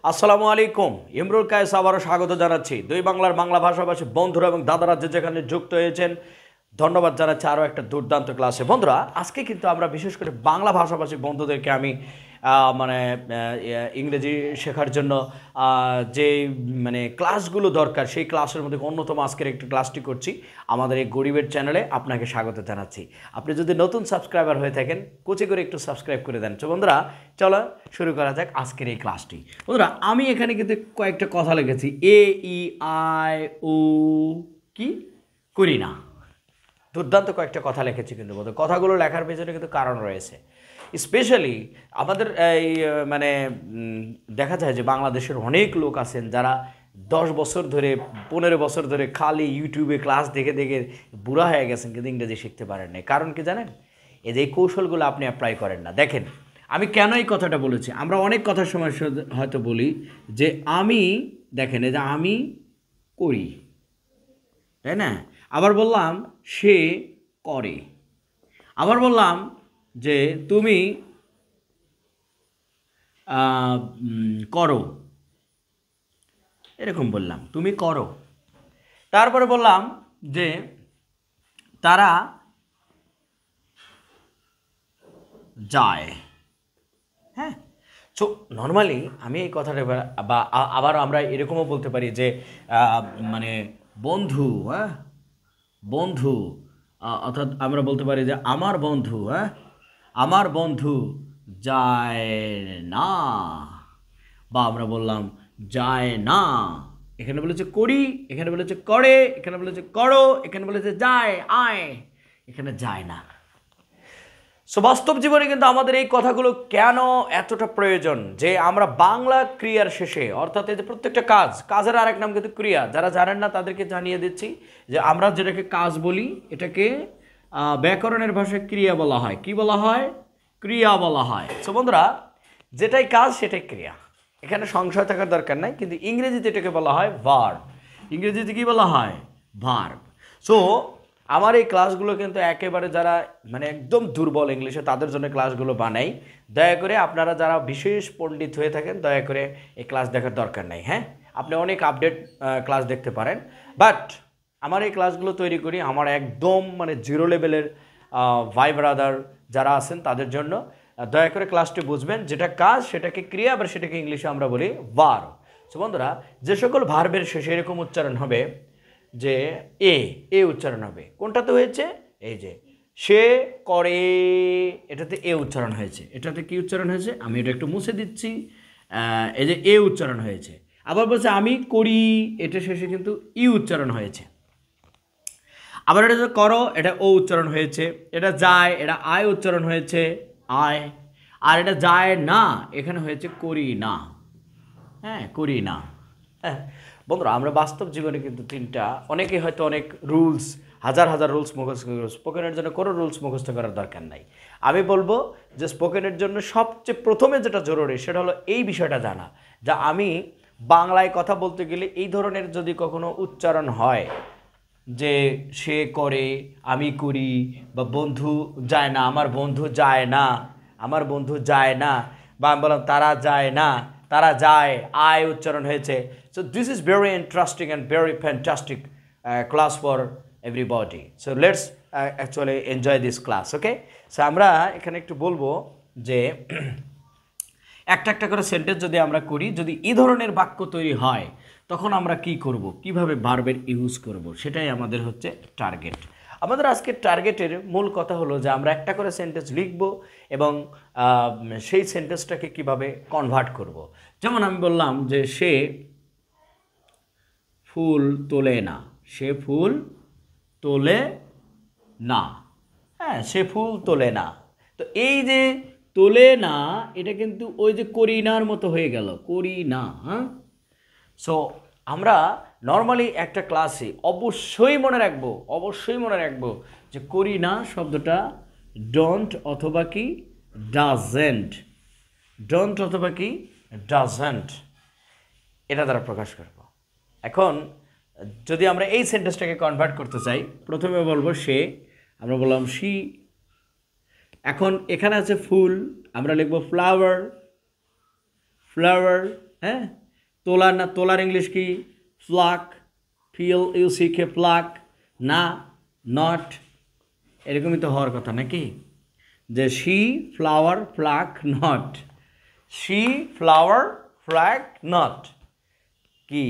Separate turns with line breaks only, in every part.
আসসালামু আলাইকুম। ইমরুল কায়েস আবারও স্বাগত জানাচ্ছি। দুই বাংলার বাংলা ভাষাভাষী বন্ধুরা এবং দাদারা যে যেখানে যুক্ত হয়েছেন, ধন্যবাদ জানাচ্ছি আরও একটা দুর্দান্ত ক্লাসে। বন্ধুরা, আজকে কিন্তু আমরা বিশেষ করে বাংলা ভাষাভাষী বন্ধুদেরকে আমি ইংরেজি শেখার জন্য যে ক্লাসগুলো দরকার, সেই ক্লাসের মধ্যে অন্যতম আজকের একটি ক্লাসটি করছি আমাদের এই গরিবের চ্যানেলে। আপনাকে স্বাগত জানাচ্ছি। আপনি যদি নতুন সাবস্ক্রাইবার হয়ে থাকেন, কুচি করে একটু সাবস্ক্রাইব করে দেন। তো বন্ধুরা, চলো শুরু করা যাক আজকের এই ক্লাসটি। বন্ধুরা, আমি এখানে কিন্তু কয়েকটা কথা লিখেছি। এ ই আই ও কি করি না, দুর্দান্ত কয়েকটা কথা লিখেছি। কিন্তু বলতে কথাগুলো লেখার পেছনে কিন্তু কারণ রয়েছে। স্পেশালি আমাদের এই দেখা যায় যে বাংলাদেশের অনেক লোক আছেন যারা 10 বছর ধরে 15 বছর ধরে খালি ইউটিউবে ক্লাস দেখে দেখে বুড়া হয়ে গেছেন, কিন্তু ইংরেজি শিখতে পারেন না। কারণ কি জানেন? এই যে এই কৌশলগুলো আপনি অ্যাপ্লাই করেন না। দেখেন, আমি কেন এই কথাটা বলেছি। আমরা অনেক কথার সময় হয়তো বলি যে আমি, দেখেন এই যে আমি করি, তাই না? আবার বললাম সে করে, আবার বললাম যে তুমি করো, এরকম বললাম তুমি করো। তারপরে বললাম যে তারা যায়। হ্যাঁ, সো নর্মালি আমি এই কথাটা বা আবার আমরা এরকমও বলতে পারি যে মানে বন্ধু, হ্যাঁ বন্ধু, অর্থাৎ আমরা বলতে পারি যে আমার বন্ধু, হ্যাঁ আমার বন্ধু যায় না, বা আমরা বললাম যায় না। এখানে বলেছে করি, এখানে বলেছে করে, এখানে বলেছে করো, এখানে বলেছে যায় আয়, এখানে যায় না। সো বাস্তব জীবনে কিন্তু আমাদের এই কথাগুলো কেন এতটা প্রয়োজন যে আমরা বাংলা ক্রিয়ার শেষে, অর্থাৎ এই যে প্রত্যেকটা কাজের আরেক নাম কিন্তু ক্রিয়া। যারা জানেন না তাদেরকে জানিয়ে দিচ্ছি যে আমরা যেটাকে কাজ বলি, এটাকে ব্যাকরণের ভাষায় ক্রিয়া বলা হয়। কি বলা হয়? ক্রিয়া বলা হয়। সো বন্ধুরা, যেটাই কাজ সেটাই ক্রিয়া, এখানে সংশয় থাকার দরকার নাই। কিন্তু ইংরেজিতে এটাকে বলা হয় ভার্ব। ইংরেজিতে কি বলা হয়? ভার্ব। সো আমার এই ক্লাসগুলো কিন্তু একেবারে যারা একদম দুর্বল ইংলিশে, তাদের জন্য ক্লাসগুলো বানাই। দয়া করে আপনারা যারা বিশেষ পণ্ডিত হয়ে থাকেন, দয়া করে এই ক্লাস দেখার দরকার নাই। হ্যাঁ, আপনি অনেক আপডেট ক্লাস দেখতে পারেন, বাট আমার এই ক্লাসগুলো তৈরি করি আমার একদম জিরো লেভেলের ভাই ব্রাদার যারা আছেন তাদের জন্য। দয়া করে ক্লাসটি বুঝবেন। যেটা কাজ সেটাকে ক্রিয়া, আবার সেটাকে ইংলিশে আমরা বলি ভার্ব। সো বন্ধুরা, যে সকল ভার্বের শেষে এরকম উচ্চারণ হবে যে এ উচ্চারণ হবে, কোনটাতে হয়েছে? এই যে সে করে, এটাতে এ উচ্চারণ হয়েছে। এটাতে কি উচ্চারণ হয়েছে? আমি এটা একটু মুছে দিচ্ছি। এই যে এ উচ্চারণ হয়েছে। আবার বলছে আমি করি, এটা শেষে কিন্তু ই উচ্চারণ হয়েছে। আবার এটা যে করো, এটা ও উচ্চারণ হয়েছে। এটা যায়, এটা আয় উচ্চারণ হয়েছে, আয়। আর এটা যায় না, এখানে হয়েছে করি না। হ্যাঁ, করি না। হ্যাঁ বন্ধুরা, আমরা বাস্তব জীবনে কিন্তু অনেকেই হয়তো অনেক রুলস, হাজার হাজার রুলস মুখস্থ করে। স্পোকেনের জন্য কোনো রুলস মুখস্থ করার দরকার নাই। আমি বলবো যে স্পোকেনের জন্য সবচেয়ে প্রথমে যেটা জরুরি সেটা হলো এই বিষয়টা জানা, যা আমি বাংলায় কথা বলতে গেলে এই ধরনের যদি কখনো উচ্চারণ হয় যে সে করে, আমি করি, বা বন্ধু যায় না, আমার বন্ধু যায় না, আমার বন্ধু যায় না, বা আমি বললাম তারা যায় না, তারা যায়, আয় উচ্চারণ হয়েছে। So this is very interesting and very fantastic class for everybody. So let's actually enjoy this class. Okay, so আমরা এখানে একটু বলবো যে একটা একটা করে সেন্টেন্স যদি আমরা করি, যদি এই ধরনের বাক্য তৈরি হয় তখন আমরা কি করব, কিভাবে ভার্বের ইউজ করব, সেটাই আমাদের হচ্ছে টার্গেট। আমাদের আজকের টার্গেটের মূল কথা হলো যে আমরা একটা করে সেন্টেন্স লিখব এবং সেই সেন্টেন্সটাকে কিভাবে কনভার্ট করব। যেমন আমি বললাম যে সে ফুল তোলে না, সে ফুল তোলে না। হ্যাঁ, সে ফুল তোলে না। তো এই যে তোলে না, এটা কিন্তু ওই যে করি নার মতো হয়ে গেল, করি না। হ্যাঁ, সো আমরা নর্মালি একটা ক্লাসে অবশ্যই মনে রাখবো যে করি না শব্দটা ডোন্ট অথবা কি ডাজেন্ট, ডোন্ট অথবা কি ডাজেন্ট, এটা দ্বারা প্রকাশ করব। এখন যদি আমরা এই সেন্টেন্সটাকে কনভার্ট করতে চাই, প্রথমে বলবো সে, আমরা বললাম শি। এখন এখানে আছে ফুল, আমরা লিখব ফ্লাওয়ার, ফ্লাওয়ার। হ্যাঁ, তোলা না, তোলার ইংলিশ কি? ফ্লাক, PLUCK, ফ্লাক, না নট, এরকমই তো হওয়ার কথা নাকি? যে she flower flock not, she flower flock not, কি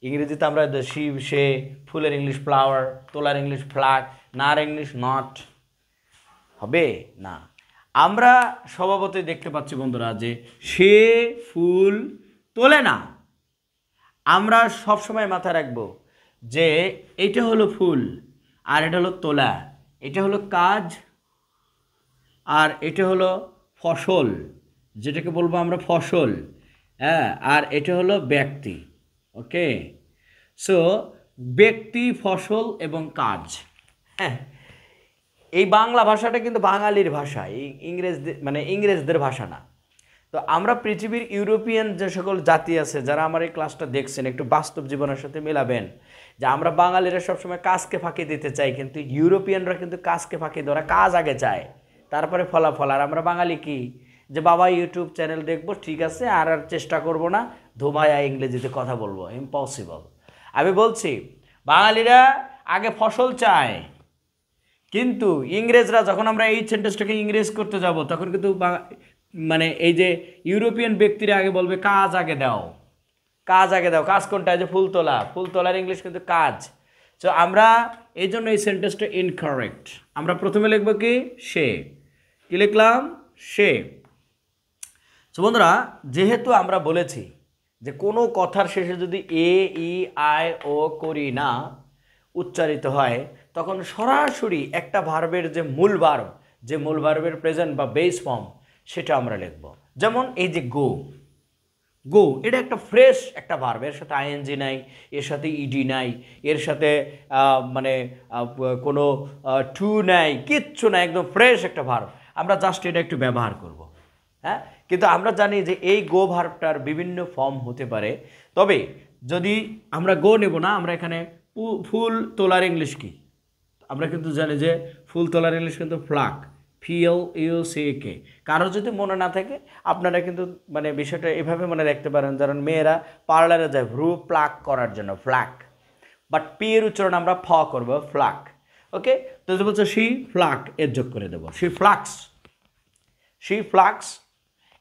ইংরেজিতে আমরা শি, সে, ফুলের ইংলিশ ফ্লাওয়ার, তোলার ইংলিশ ফ্লাক, নার ইংলিশ নট হবে না। আমরা স্বভাবতই দেখতে পাচ্ছি বন্ধুরা যে সে ফুল তোলে না। আমরা সবসময় মাথায় রাখবো যে এটা হলো ফুল আর এটা হলো তোলা, এটা হলো কাজ আর এটা হলো ফসল, যেটাকে বলবো আমরা ফসল, হ্যাঁ, আর এটা হলো ব্যক্তি। ওকে, সো ব্যক্তি, ফসল এবং কাজ। হ্যাঁ, এই বাংলা ভাষাটা কিন্তু বাঙালির ভাষা, এই ইংরেজদের ভাষা না। তো আমরা পৃথিবীর ইউরোপিয়ান যে সকল জাতি আছে, যারা আমার এই ক্লাসটা দেখছেন, একটু বাস্তব জীবনের সাথে মেলাবেন যে আমরা বাঙালিরা সবসময় কাজকে ফাঁকি দিতে চাই, কিন্তু ইউরোপিয়ানরা কিন্তু কাজকে ফাঁকি দেওয়া, কাজ আগে চায় তারপরে ফলাফল। আর আমরা বাঙালি কি, যে বাবা ইউটিউব চ্যানেল দেখবো, ঠিক আছে, আর চেষ্টা করব না ধোমায়া ইংরেজিতে কথা বলবো, ইম্পসিবল। আমি বলছি বাঙালিরা আগে ফসল চায়, কিন্তু ইংরেজরা, যখন আমরা এই সেন্টেন্সটাকে ইংরেজ করতে যাব, তখন কিন্তু এই যে ইউরোপিয়ান ব্যক্তিরা আগে বলবে কাজ আগে দাও, কাজ আগে দাও। কাজ কোনটা? যে ফুল তোলা, ফুল তোলার ইংলিশ কিন্তু কাজ। তো আমরা এই জন্য এই সেন্টেন্সটা ইনকারেক্ট। আমরা প্রথমে লিখবো কি? সে। কি লিখলাম? সে। তো বন্ধুরা, যেহেতু আমরা বলেছি যে কোনো কথার শেষে যদি এ, ই, আই, ও করি না উচ্চারিত হয়, তখন সরাসরি একটা ভার্বের যে মূল ভার্বের প্রেজেন্ট বা বেস ফর্ম, সেটা আমরা লিখব। যেমন এই যে গো, গো এটা একটা ফ্রেশ একটা ভার্ব, এর সাথে আইএনজি নাই, এর সাথে ইডি নাই, এর সাথে কোনো টু নাই, কিচ্ছু নাই, একদম ফ্রেশ একটা ভার্ব। আমরা জাস্ট এটা একটু ব্যবহার করব। হ্যাঁ, কিন্তু আমরা জানি যে এই গো ভার্বটার বিভিন্ন ফর্ম হতে পারে। তবে যদি আমরা গো নেব না, আমরা এখানে ফুল তোলার ইংলিশ কি? আমরা কিন্তু জানি যে ফুল তোলার ইংলিশ কিন্তু ফ্লাক, PLUCK। কারো যদি মনে না থাকে, আপনারা কিন্তু বিষয়টা এভাবে মনে রাখতে পারেন, যেমন মেয়েরা পার্লারে যায় ভ্রু প্লাক করার জন্য, ফ্লাক, বাট পি এর উচ্চারণ আমরা ফ করবো, ফ্লাক। ওকে, তো যদি বলছো শি ফ্লাক, এর যোগ করে দেবো, শি ফ্লাক্স, শি ফ্লাক্স।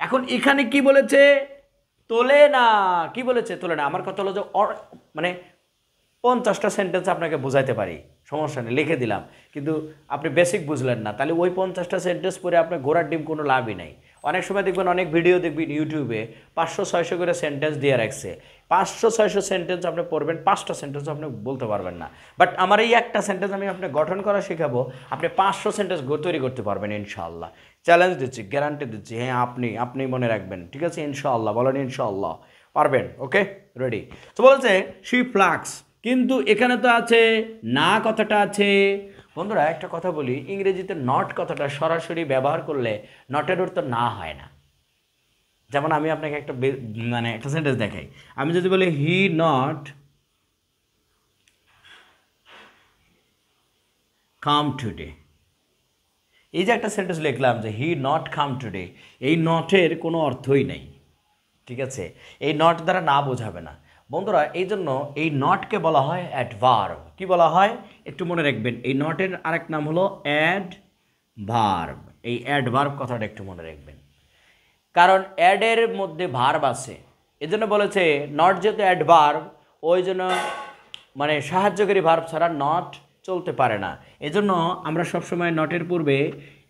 এখন এখানে কি বলেছে? তোলে না। কি বলেছে? তোলে না। আমার কথা হলো যে 50টা সেন্টেন্স আপনাকে বোঝাইতে পারি, সমস্যা নেই, লিখে দিলাম, কিন্তু আপনি বেসিক বুঝলেন না, তাহলে ওই 50টা সেন্টেন্স পরে আপনার ঘোড়ার ডিম কোনো লাভই নাই। অনেক সময় দেখবেন, অনেক ভিডিও দেখবেন ইউটিউবে 500-600 করে সেন্টেন্স দিয়ে রাখছে, 500-600 সেন্টেন্স আপনি পড়বেন, 5টা সেন্টেন্স আপনি বলতে পারবেন না। বাট আমার এই একটা সেন্টেন্স আমি আপনাকে গঠন করা শেখাবো, আপনি 500 সেন্টেন্স তৈরি করতে পারবেন ইনশাআল্লাহ। চ্যালেঞ্জ দিচ্ছি, গ্যারান্টি দিচ্ছি, হ্যাঁ আপনি মনে রাখবেন, ঠিক আছে? ইনশাআল্লাহ বলেন, ইনশাআল্লাহ পারবেন। ওকে, রেডি। তো বলছে শি ফ্লাক্স, কিন্তু এখানে তো আছে না, কথাটা আছে। বন্ধুরা একটা কথা বলি, ইংরেজিতে নট কথাটা সরাসরি ব্যবহার করলে নটের অর্থ না হয় না। যেমন আমি আপনাকে একটা একটা সেন্টেন্স দেখাই। আমি যদি বলি হি নট কাম টুডে, এই যে একটা সেন্টেন্স লিখলাম যে হি নট কাম টুডে, এই নটের কোনো অর্থই নাই, ঠিক আছে? এই নট দ্বারা না বোঝাবে না বন্ধুরা। এই জন্য এই নটকে বলা হয় অ্যাডভার্ব। কি বলা হয়? একটু মনে রাখবেন, এই নটের আরেক নাম হলো অ্যাডভার্ব। এই অ্যাডভার্ব কথাটা একটু মনে রাখবেন, কারণ অ্যাডের মধ্যে ভার্ব আছে, এজন্য বলেছে নট যেহেতু অ্যাডভার্ব, ওই জন্য সাহায্যকারী ভার্ব ছাড়া নট চলতে পারে না। এজন্য আমরা সবসময় নটের পূর্বে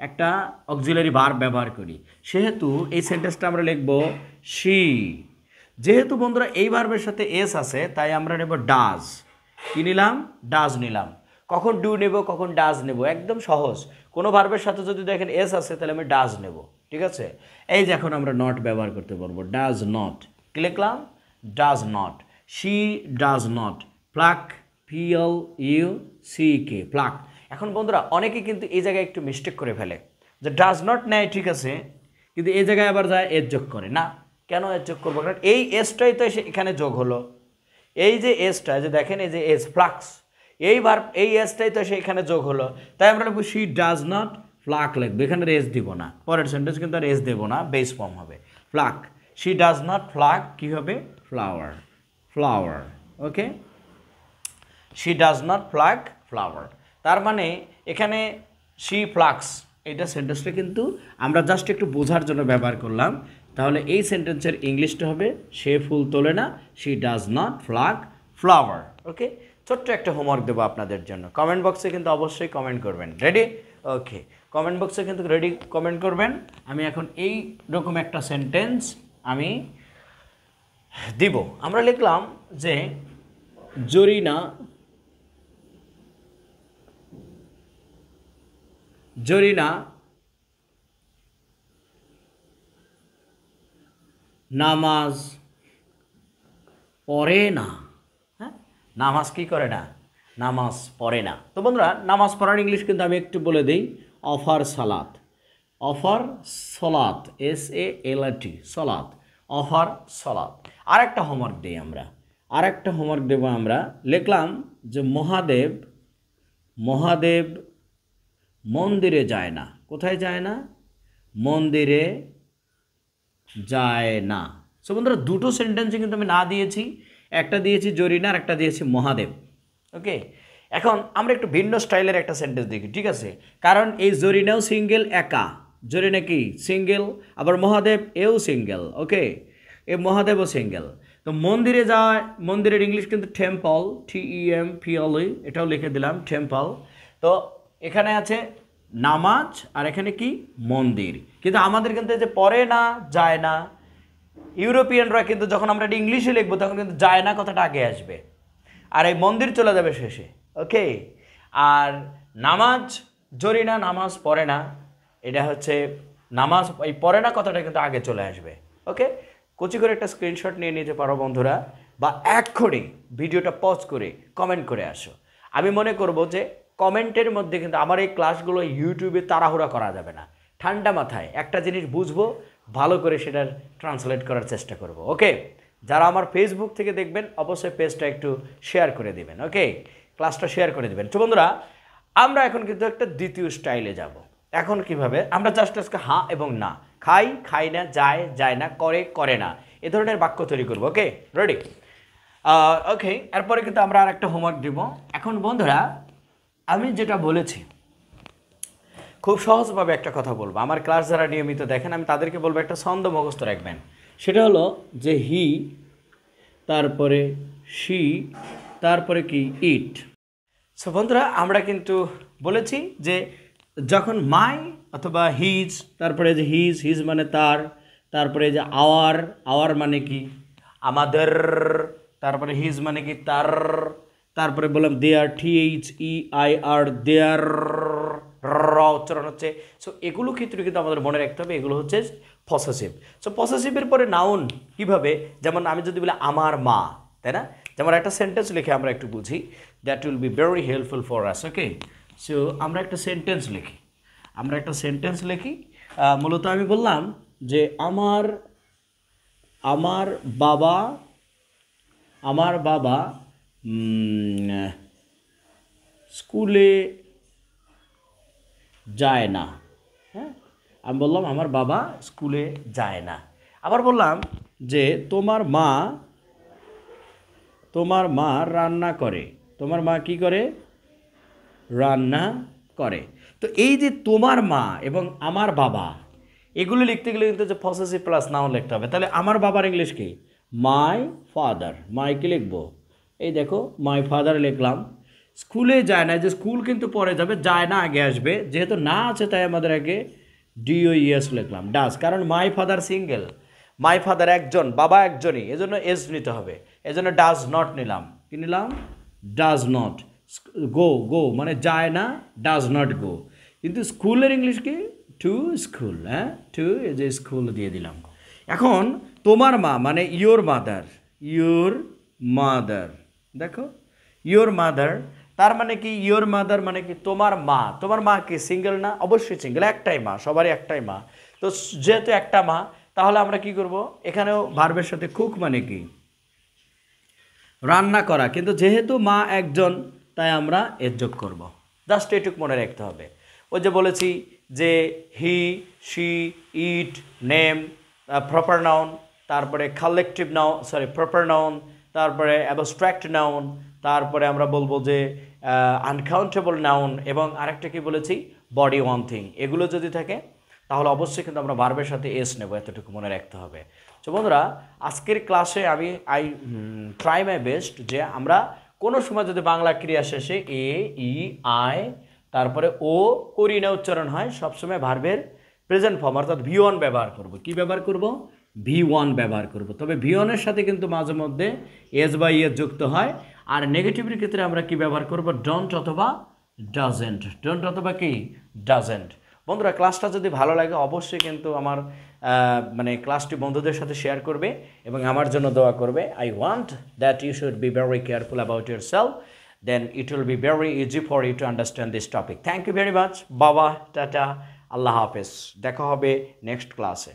একটা অক্সিলারি ভার্ব ব্যবহার করি। সেহেতু এই সেন্টেন্সটা আমরা লিখব শি। যেহেতু বন্ধুরা এই ভার্বের সাথে এস আছে, তাই আমরা নেব ডাজ। কি নিলাম? ডাজ নিলাম। কখন ডু নেব, কখন ডাজ নেব, একদম সহজ। কোনো ভার্বের সাথে যদি দেখেন এস আছে, তাহলে আমি ডাজ নেব, ঠিক আছে? এই যে এখন আমরা নট ব্যবহার করতে পারবো, ডাজ নট। কি লিখলাম? Does not. She does not pluck, PLUCK, pluck. এখন বন্ধুরা অনেকে কিন্তু এই জায়গায় একটু মিস্টেক করে ফেলে, যে ডাজ নট নেয়, ঠিক আছে, কিন্তু এই জায়গায় আবার যায় এস যোগ করে। না, কেন এস যোগ করবো? কারণ এই এসটাই তো এখানে যোগ হলো। এই যে এসটা, যে দেখেন এই যে এস ফ্লাক্স, এই এসটাই তো এখানে যোগ হলো, তাই আমরা লিখবো শি ডাজ নট ফ্লাক লিখবো, এখানে এস দিব না। পরের সেন্টেন্স কিন্তু আর এস দেবো না, বেস ফর্ম হবে pluck. She does not pluck কী হবে flower, flower. Okay, she does not pluck flower, তার মানে এখানে শি প্লাক্স, এটা সেন্টেন্সটা কিন্তু আমরা জাস্ট একটু বোঝার জন্য ব্যবহার করলাম। তাহলে এই সেন্টেন্সের ইংলিশটা হবে সে ফুল তোলে না, she does not pluck flower. Okay, ছোট্ট একটা হোমওয়ার্ক দেবো আপনাদের জন্য, কমেন্ট বক্সে কিন্তু অবশ্যই কমেন্ট করবেন। রেডি? ওকে, কমেন্ট বক্সে কিন্তু রেডি কমেন্ট করবেন। আমি এখন এই রকম একটা সেন্টেন্স আমি দিব। আমরা লিখলাম যে জরিনা, জরিনা নামাজ পড়ে না। হ্যাঁ, নামাজ কি করে না? নামাজ পড়ে না। তো বন্ধুরা, নামাজ পড়ার ইংলিশ কিন্তু আমি একটু বলে দিই, অফার সালাত, অফার সলাত, SALAT, সলাত, অফার সলাত। আর একটা হোমওয়ার্ক দিই আমরা, আর একটা হোমওয়ার্ক দেবো আমরা। লিখলাম যে মহাদেব, মহাদেব মন্দিরে যায় না। কোথায় যায় না? মন্দিরে যায় না। সো বন্ধুরা, দুটো সেন্টেন্সে কিন্তু আমি না দিয়েছি, একটা দিয়েছি জরিনা আর একটা দিয়েছি মহাদেব। ওকে, এখন আমরা একটু ভিন্ন স্টাইলের একটা সেন্টেন্স দেখি, ঠিক আছে? কারণ এই জরিনাও সিঙ্গেল, একা, জরিনা কি সিঙ্গেল, আবার মহাদেব এও সিঙ্গেল। ওকে, এ মহাদেবও সিঙ্গেল। তো মন্দিরে যায়, মন্দিরের ইংলিশ কিন্তু টেম্পল, TEMPLE, এটাও লিখে দিলাম টেম্পল। তো এখানে আছে নামাজ আর এখানে কি মন্দির, কিন্তু আমাদের কিন্তু এই যে পড়ে না, যায় না, ইউরোপিয়ানরা কিন্তু যখন আমরা এটা ইংলিশে লিখবো তখন কিন্তু যায় না কথাটা আগে আসবে, আর এই মন্দির চলে যাবে শেষে। ওকে, আর নামাজ, জরিনা নামাজ পড়ে না, এটা হচ্ছে নামাজ, এই পড়ে না কথাটা কিন্তু আগে চলে আসবে। ওকে, কচি করে একটা স্ক্রিনশট নিয়ে নিতে পারো বন্ধুরা, বা এক্ষুনি ভিডিওটা পজ করে কমেন্ট করে আসো। আমি মনে করব যে কমেন্টের মধ্যে কিন্তু আমার এই ক্লাসগুলো ইউটিউবে তাড়াহুড়া করা যাবে না, ঠান্ডা মাথায় একটা জিনিস বুঝবো, ভালো করে সেটার ট্রান্সলেট করার চেষ্টা করব। ওকে, যারা আমার ফেসবুক থেকে দেখবেন অবশ্যই পেজটা একটু শেয়ার করে দেবেন। ওকে, ক্লাসটা শেয়ার করে দেবেন। তো বন্ধুরা, আমরা এখন কিন্তু একটা দ্বিতীয় স্টাইলে যাব। এখন কিভাবে আমরা জাস্ট আজকে হ্যাঁ এবং না, খাই, খাই না, যায়, যায় না, করে, করে না, এ ধরনের বাক্য তৈরি করব। ওকে, রেডি? ওকে, এরপরে কিন্তু আমরা আর একটা হোমওয়ার্ক দিব। এখন বন্ধুরা, আমি যেটা বলেছি খুব সহজভাবে একটা কথা বলবো, আমার ক্লাস যারা নিয়মিত দেখেন আমি তাদেরকে বলবো একটা ছন্দ মুখস্থ রাখবেন। সেটা হলো যে হি, তারপরে শি, তারপরে কি ইট। সো বন্ধুরা, আমরা কিন্তু বলেছি যে যখন মাই অথবা হিজ, তারপরে যে হিজ, হিজ মানে তার, তারপরে যে আওয়ার, আওয়ার মানে কি আমাদের, তারপরে হিজ মানে কি তার, তারপরে বললাম দেয়ার, THEIR, দেয়ার, উচ্চারণ হচ্ছে। সো এগুলো ক্ষেত্রে কিন্তু আমাদের মনে রাখতে হবে, এগুলো হচ্ছে পসেসিভ। সো পসেসিভের পরে নাউন কীভাবে, যেমন আমি যদি বলি আমার মা, তাই না? যেমন একটা সেন্টেন্স লিখে আমরা একটু বুঝি, that will be very helpful for us. Okay, so আমরা একটা সেন্টেন্স লিখি, আমরা একটা সেন্টেন্স লিখি। মূলত আমি বললাম যে আমার, আমার বাবা, আমার বাবা স্কুলে যায় না। হ্যাঁ, আমি বললাম আমার বাবা স্কুলে যায় না। আবার বললাম যে তোমার মা, তোমার মা রান্না করে, তোমার মা কি করে? রান্না করে। তো এই যে তোমার মা এবং আমার বাবা, এগুলো লিখতে গেলে কিন্তু যে পসেসিভ প্লাস নাউন লিখতে হবে। তাহলে আমার বাবার ইংলিশ কি? My father. মাইকে লিখবো, এই দেখো মাই ফাদার লিখলাম। স্কুলে যায় না, যে স্কুল কিন্তু পরে যাবে, যায় না আগে আসবে, যেহেতু না আছে তাই আমাদের আগে DOES লিখলাম, ডাজ। কারণ my father single, my father একজন, বাবা একজনই, এজন্য এস নিতে হবে, এজন্য ডাজ নট নিলাম। কি নিলাম? Does not. গো, গো মানে যায় না, ডাজ নট গো। কিন্তু স্কুলের ইংলিশ কি? To school. হ্যাঁ, টু, এই যে স্কুল দিয়ে দিলাম। এখন তোমার মা মানে ইয়োর মাদার, ইয়োর মাদার, দেখো ইয়োর মাদার, তার মানে কি ইয়োর মাদার মানে কি তোমার মা। তোমার মা কি সিঙ্গেল না? অবশ্যই সিঙ্গেল, একটাই মা, সবারই একটাই মা। তো যেহেতু একটা মা, তাহলে আমরা কি করব? এখানেও ভার্বের সাথে কুক মানে কি? রান্না করা, কিন্তু যেহেতু মা একজন তাই আমরা এর যোগ করব। জাস্ট এটুক মনে রাখতে হবে। ওই যে বলেছি যে he, she, it, name, proper noun, তারপরে collective noun, sorry proper noun, তারপরে অ্যাবস্ট্রাক্ট নাউন, তারপরে আমরা বলবো যে আনকাউন্টেবল নাউন, এবং আরেকটা কি বলেছি, বডি ওয়ান থিং। এগুলো যদি থাকে তাহলে অবশ্যই কিন্তু আমরা ভার্বের সাথে এস নেব, এতটুকু মনে রাখতে হবে। তো বন্ধুরা, আজকের ক্লাসে আমি ট্রাই মাই বেস্ট যে আমরা কোনো সময় যদি বাংলা ক্রিয়া শেষে এ, ই, আই, তারপরে ও করি না উচ্চারণ হয়, সবসময় ভার্বের প্রেজেন্ট ফর্ম অর্থাৎ ভি1 ব্যবহার করব। কি ব্যবহার করব? ভি1 ব্যবহার করব। তবে ভি1 এর সাথে কিন্তু মাঝে মধ্যে এস বা ইয়েস যুক্ত হয়। আর নেগেটিভের ক্ষেত্রে আমরা কি ব্যবহার করব? ডোন্ট অথবা ডাজেন্ট। ডোন্ট অথবা কি? ডাজেন্ট। বন্ধুরা, ক্লাসটা যদি ভালো লাগে অবশ্যই কিন্তু আমার মানে ক্লাসটি বন্ধুদের সাথে শেয়ার করবে এবং আমার জন্য দোয়া করবে। I want that you should be very careful about yourself, then it will be very easy for you to understand this topic. Thank you very much. বাবা, টাটা, আল্লাহ হাফেজ। দেখা হবে নেক্সট ক্লাসে।